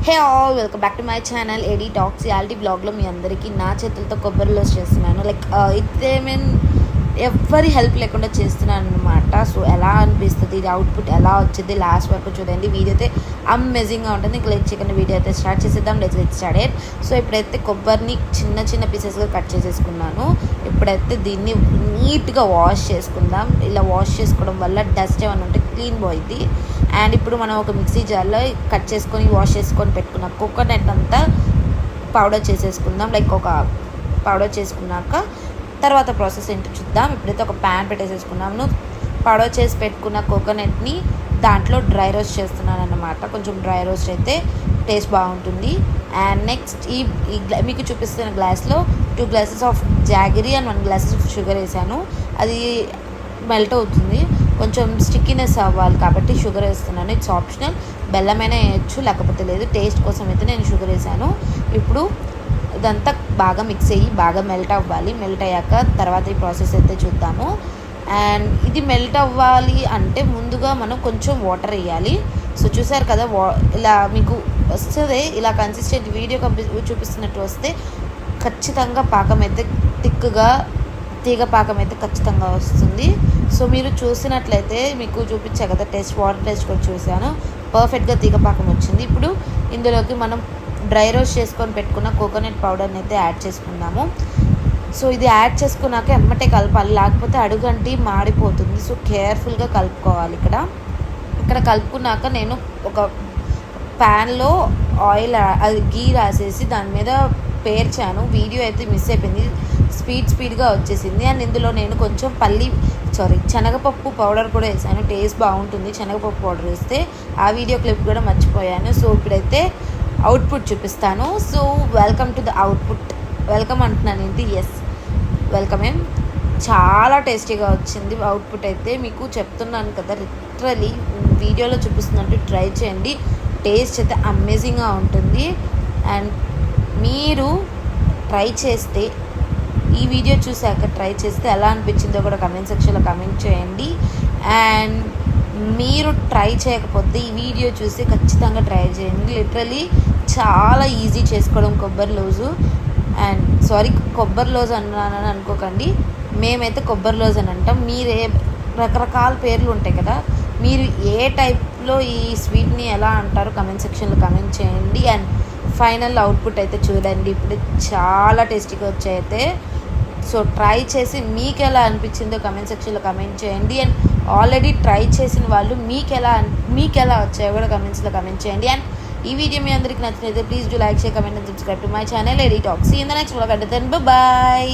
Hey all welcome back to my channel AD talks. Reality బ్లాగ్లో మీ అందరికీ నా చేతులతో కొబ్బరి లోస్ చేస్తున్నాను. ఇదేమీన్ ఎవ్వరి హెల్ప్ లేకుండా చేస్తున్నాను అనమాట. సో ఎలా అనిపిస్తుంది, ఇది అవుట్పుట్ ఎలా వచ్చింది లాస్ట్ వరకు చూడండి. వీడియో అయితే అమేజింగ్గా ఉంటుంది. ఇంకా లైక్ చేయకుండా వీడియో అయితే స్టార్ట్ చేసేద్దాం. Let's get started. సో ఇప్పుడైతే కొబ్బరిని చిన్న చిన్న పీసెస్గా కట్ చేసేసుకున్నాను. ఇప్పుడైతే దీన్ని నీట్గా వాష్ చేసుకుందాం. ఇలా వాష్ చేసుకోవడం వల్ల డస్ట్ ఏమైనా ఉంటే క్లీన్ పోయింది. అండ్ ఇప్పుడు మనం ఒక మిక్సీ జార్లో కట్ చేసుకొని వాష్ చేసుకొని పెట్టుకున్న కోకోనట్ అంతా పౌడర్ చేసేసుకుందాం. ఒక పౌడర్ చేసుకున్నాక తర్వాత ప్రాసెస్ ఏంటో చూద్దాం. ఇప్పుడైతే ఒక ప్యాన్ పెట్టేసేసుకున్నాము. పౌడర్ చేసి పెట్టుకున్న కోకోనట్ని దాంట్లో డ్రై రోస్ట్ చేస్తున్నాను అన్నమాట. కొంచెం డ్రై రోస్ట్ అయితే టేస్ట్ బాగుంటుంది. అండ్ నెక్స్ట్ ఈ మీకు చూపిస్తున్న గ్లాస్లో 2 glasses of jaggery and 1 glasses of sugar వేసాను. అది మెల్ట్ అవుతుంది. కొంచెం స్టిక్కీనెస్ అవ్వాలి కాబట్టి షుగర్ వేస్తున్నాను. It's optional. బెల్లమైనా వేయచ్చు, లేకపోతే లేదు. టేస్ట్ కోసం అయితే నేను షుగర్ వేసాను. ఇప్పుడు ఇదంతా బాగా మిక్స్ అయ్యి బాగా మెల్ట్ అవ్వాలి. మెల్ట్ అయ్యాక తర్వాత ఈ ప్రాసెస్ అయితే చూద్దాము. అండ్ ఇది మెల్ట్ అవ్వాలి అంటే ముందుగా మనం కొంచెం వాటర్ వేయాలి. సో చూసారు కదా, ఇలా మీకు వస్తుంది. ఇలా కన్సిస్టెంట్ వీడియో చూపిస్తున్నట్టు వస్తే ఖచ్చితంగా పాకం అయితే థిక్గా తీగ పాకం అయితే ఖచ్చితంగా వస్తుంది. సో మీరు చూసినట్లయితే మీకు చూపించా కదా, వాటర్ టెస్ట్ కూడా చూశాను. పర్ఫెక్ట్గా తీగ పాకం వచ్చింది. ఇప్పుడు ఇందులోకి మనం డ్రై రోస్ట్ చేసుకొని పెట్టుకున్న కోకోనట్ పౌడర్ని అయితే యాడ్ చేసుకుందాము. సో ఇది యాడ్ చేసుకున్నాక ఎమ్మటే కలపాలి, లేకపోతే అడుగంటి మాడిపోతుంది. సో కేర్ఫుల్గా కలుపుకోవాలి. ఇక్కడ కలుపుకున్నాక నేను ఒక ప్యాన్లో ఆయిల్ గీ రాసేసి దాని మీద పేర్చాను. వీడియో అయితే మిస్ అయిపోయింది, స్పీడ్గా వచ్చేసింది. అండ్ ఇందులో నేను కొంచెం శనగపప్పు పౌడర్ కూడా వేసాను. టేస్ట్ బాగుంటుంది శనగపప్పు పౌడర్ వేస్తే. ఆ వీడియో క్లిప్ కూడా మర్చిపోయాను. సో ఇప్పుడైతే అవుట్పుట్ చూపిస్తాను. So welcome to the output. Welcome అంటున్నాను ఏంటి, ఎస్ వెల్కమ్. చాలా టేస్టీగా వచ్చింది అవుట్పుట్ అయితే. మీకు చెప్తున్నాను కదా, లిటరలీ వీడియోలో చూపిస్తున్నట్టు ట్రై చేయండి. టేస్ట్ అయితే అమేజింగ్గా ఉంటుంది. అండ్ మీరు ట్రై చేస్తే, ఈ వీడియో చూసాక ట్రై చేస్తే ఎలా అనిపించిందో కూడా కమెంట్ సెక్షన్లో కమెంట్ చేయండి. అండ్ మీరు ట్రై చేయకపోతే ఈ వీడియో చూసి ఖచ్చితంగా ట్రై చేయండి. లిటరలీ చాలా ఈజీ చేసుకోవడం కొబ్బరి లోజు. అండ్ కొబ్బరి లోజు అన్నానని అనుకోకండి, మేమైతే కొబ్బరి లోజు అని అంటాం. మీరే రకరకాల పేర్లు ఉంటాయి కదా, మీరు ఏ టైప్లో ఈ స్వీట్ని ఎలా అంటారో కమెంట్ సెక్షన్లో కమెంట్ చేయండి. అండ్ ఫైనల్ అవుట్పుట్ అయితే చూడండి. ఇప్పుడు చాలా టేస్టీగా వచ్చాయితే. సో ట్రై చేసి మీకు ఎలా అనిపించిందో కమెంట్ సెక్షన్లో కమెంట్ చేయండి. అండ్ ఆల్రెడీ ట్రై చేసిన వాళ్ళు మీకు ఎలా వచ్చాయో కూడా కమెంట్స్లో కమెంట్ చేయండి. అండ్ ఈ వీడియో మీ అందరికీ నచ్చినట్లయితే please do like, share, comment and subscribe to my channel AD talks. In the next vlog. Bye.